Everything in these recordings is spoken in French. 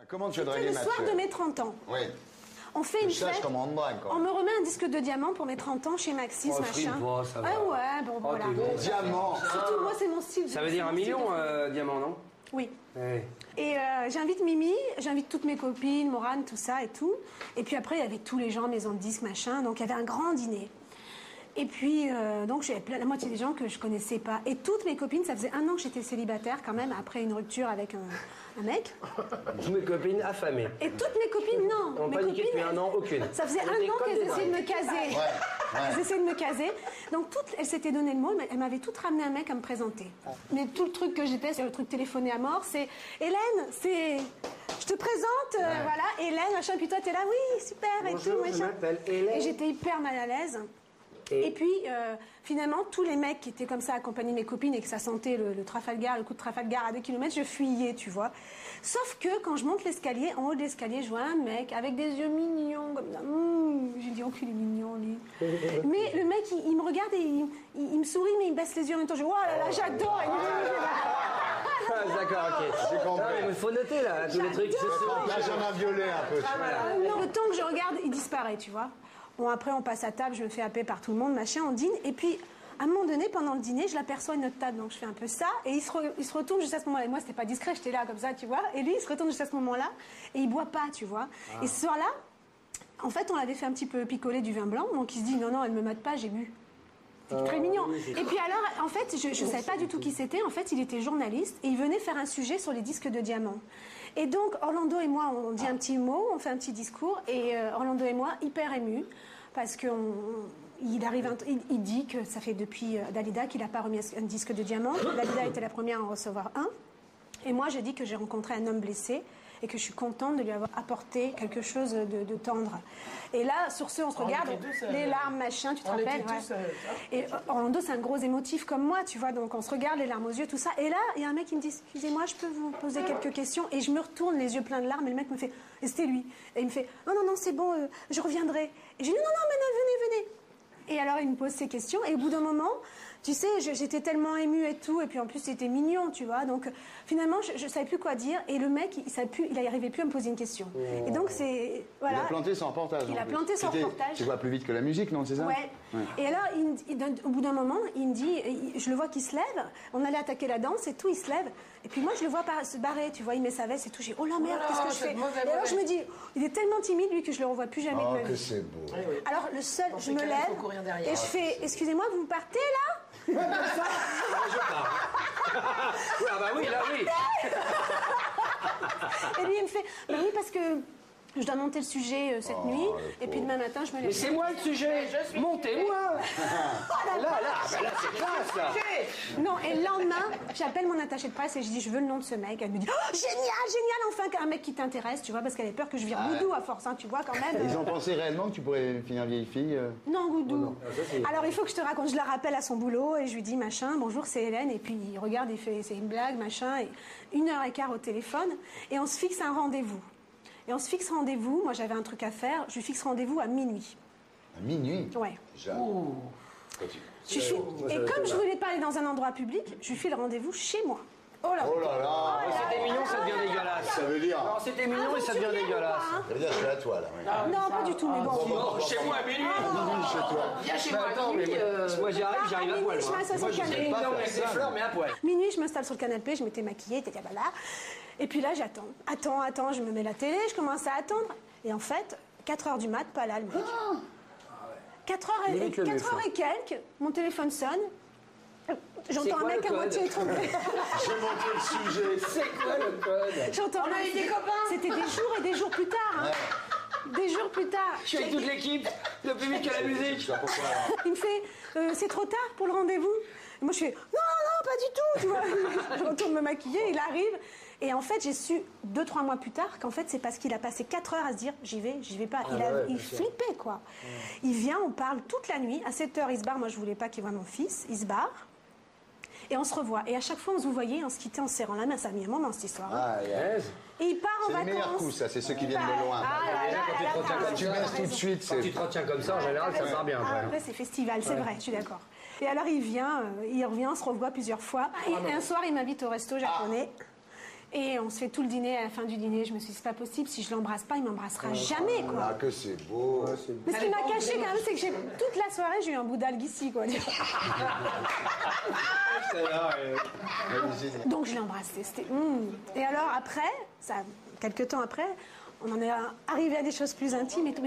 Comment tu as dragué Mathieu? Le soir de mes 30 ans. Oui. On fait une fête. Comment on drague, quoi. On me remet un disque de diamant pour mes 30 ans chez Maxis, machin. Ça va. Ah ouais, bon voilà. Diamant. Surtout moi, c'est mon style. Ça veut dire 1 million, diamant, non? Oui. Ouais. Et j'invite Mimi, j'invite toutes mes copines, Morane, tout ça et tout. Et puis après, il y avait tous les gens, maison de disques, machin. Donc il y avait un grand dîner. Et puis, donc, j'avais la moitié des gens que je connaissais pas. Et toutes mes copines, ça faisait 1 an que j'étais célibataire quand même, après une rupture avec un mec. Toutes mes copines affamées. Et toutes mes copines, non. On mes paniqué copines, depuis 1 an, aucune. Ça faisait 1 an qu'elles essayaient de me caser. Elles essayaient de me caser. Donc, toutes, elles s'étaient donné le mot. Elles m'avaient toutes ramené un mec à me présenter. Mais tout le truc que j'étais, c'est le truc téléphoné à mort, c'est Hélène, c'est... Je te présente, voilà, Hélène, machin, puis toi, t'es là, oui, super, bonjour, et tout, machin. je m'appelle Hélène. Et j'étais hyper mal à l'aise. Et puis, finalement, tous les mecs qui étaient comme ça, accompagnés de mes copines, et que ça sentait le Trafalgar, le coup de Trafalgar à 2 kilomètres, je fuyais, tu vois. Sauf que quand je monte l'escalier, en haut de l'escalier, je vois un mec avec des yeux mignons, comme ça. J'ai dit, oh, qu'il est mignon, lui. Mais le mec, il me regarde et il me sourit, mais il baisse les yeux en même temps. Je dis, oh là là, j'adore. D'accord, ok. J'ai compris. Non, mais il faut noter, là, tous les trucs. Là, j'en ai violet un peu. Non, le temps que je regarde, il disparaît, tu vois. Bon, après, on passe à table, je me fais happer par tout le monde, machin, on dîne. Et puis, à un moment donné, pendant le dîner, je l'aperçois à notre table, donc je fais un peu ça. Et il se retourne juste à ce moment-là. Et moi, c'était pas discret, j'étais là comme ça, tu vois. Et lui, il se retourne juste à ce moment-là. Et il boit pas, tu vois. Et ce soir-là, en fait, on l'avait fait un petit peu picoler du vin blanc. Donc il se dit, non, non, elle me mate pas, j'ai bu. C'était très mignon. Et puis alors, en fait, je ne savais pas du tout qui c'était. En fait, il était journaliste et il venait faire un sujet sur les disques de diamants. Et donc, Orlando et moi, on dit un petit mot, on fait un petit discours. Et Orlando et moi, hyper émus, parce qu'il dit que ça fait depuis Dalida qu'il n'a pas remis un disque de diamant. Dalida était la première à en recevoir un. Et moi, je dis que j'ai rencontré un homme blessé et que je suis contente de lui avoir apporté quelque chose de tendre. Et là, sur ce, on se regarde, les larmes, machin, tu te rappelles, Et Orlando, c'est un gros émotif comme moi, tu vois, donc on se regarde, les larmes aux yeux, tout ça. Et là, il y a un mec qui me dit, excusez-moi, je peux vous poser quelques questions? Et je me retourne, les yeux pleins de larmes, et le mec me fait, et c'était lui. Et il me fait, non, non, non, c'est bon, je reviendrai. Et je dis, non, non, mais non, venez, venez. Et alors, il me pose ces questions, et au bout d'un moment, tu sais, j'étais tellement émue et tout, et puis en plus, c'était mignon, tu vois. Donc, finalement, je savais plus quoi dire, et le mec, il n'arrivait plus à me poser une question. Et donc, c'est... Voilà. Il a planté son reportage. Il a planté son reportage. Tu vois plus vite que la musique, non, c'est ça? Ouais. Et alors, au bout d'un moment, il me dit, je le vois qu'il se lève, on allait attaquer la danse et tout, il se lève, et puis moi, je le vois se barrer, tu vois, il met sa veste et tout, j'ai oh la merde, qu'est-ce que je fais? Et alors, je me dis, il est tellement timide, lui, que je le revois plus jamais de ma vie. Que c'est beau. Alors, le seul, je me lève, et je fais, excusez-moi, vous partez là? Je pars. Ah bah oui, là oui. Et lui, il me fait, bah oui, parce que je dois monter le sujet cette nuit, et puis demain matin, je me lève. Mais c'est moi le sujet. Montez-moi. Là, c'est classe, là. Non, et le lendemain, j'appelle mon attaché de presse et je dis, je veux le nom de ce mec. Elle me dit, oh, génial, génial, enfin un mec qui t'intéresse, tu vois, parce qu'elle avait peur que je vire Goudou à force, hein, tu vois, quand même. Ils ont pensé réellement que tu pourrais finir vieille fille Non, Goudou. Alors, il faut que je te raconte, je la rappelle à son boulot et je lui dis, machin, bonjour, c'est Hélène, et puis il regarde, il fait, c'est une blague, machin, et 1h15 au téléphone, et on se fixe un rendez-vous. Et on se fixe rendez-vous, moi j'avais un truc à faire, je lui fixe rendez-vous à minuit. À minuit? Ouais. Déjà. Et comme je voulais pas aller dans un endroit public, je lui file le rendez-vous chez moi. Oh là là. C'était mignon, ça devient dégueulasse. Ça veut dire... Non, c'était mignon et ça devient dégueulasse. Ça veut dire, je suis à toi, là. Non, pas du tout, mais bon. Chez moi, à minuit. Chez toi. Viens chez moi, attends, mais moi j'arrive à poil. Je m'installe sur le canapé. Non, avec des fleurs, mais à poil. Minuit, je m'installe sur le canapé, je m'étais maquillée, là. Et puis là, j'attends. Attends, je me mets la télé, je commence à attendre. Et en fait, 4h du mat, pas là, le mec. 4h et quelques, mon téléphone sonne. J'entends un mec à moitié trompé. J'ai monté le sujet. C'est quoi le code? J'entends On a eu des copains. C'était des jours et des jours plus tard. Hein. Des jours plus tard. Je suis avec toute l'équipe, le public à la musique. Il me fait, c'est trop tard pour le rendez-vous. Et moi, je fais, non, pas du tout. Tu vois. Je retourne me maquiller, il arrive. Et en fait, j'ai su 2-3 mois plus tard qu'en fait, c'est parce qu'il a passé 4 heures à se dire, j'y vais pas. Il flippait, quoi. Il vient, on parle toute la nuit. À 7h, il se barre. Moi, je voulais pas qu'il voie mon fils. Il se barre. Et on se revoit. Et à chaque fois, on se voyait, on se quittait en se serrant la main. Ça a mis un moment, cette histoire. Hein. Ah, yes. Et il part en vacances. C'est le meilleur coup, ça. C'est ceux qui viennent de loin. Quand tu baisses tout de suite, quand tu te retiens comme ça, en général, ça part bien. Après, c'est festival, c'est vrai, je suis d'accord. Et alors, il vient, il revient, on se revoit plusieurs fois. Et un soir, il m'invite au resto japonais. Et on se fait tout le dîner. À la fin du dîner, je me suis dit, c'est pas possible. Si je l'embrasse pas, il m'embrassera jamais, quoi. Ah, que c'est beau. Mais ce qui m'a caché quand même, c'est que toute la soirée, j'ai eu un bout d'algue ici, quoi. Donc je l'ai embrassé. Et alors après, quelques temps après, on en est arrivé à des choses plus intimes et tout.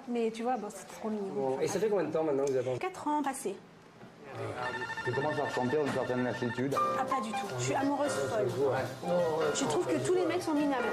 Mais tu vois, bon, c'est trop mignon. Bon. Et ça fait combien de temps maintenant que vous avez... 4 ans passés. Tu commences à ressentir une certaine lassitude. Ah, pas du tout. Je suis amoureuse folle. Je trouve que tous les mecs sont minables.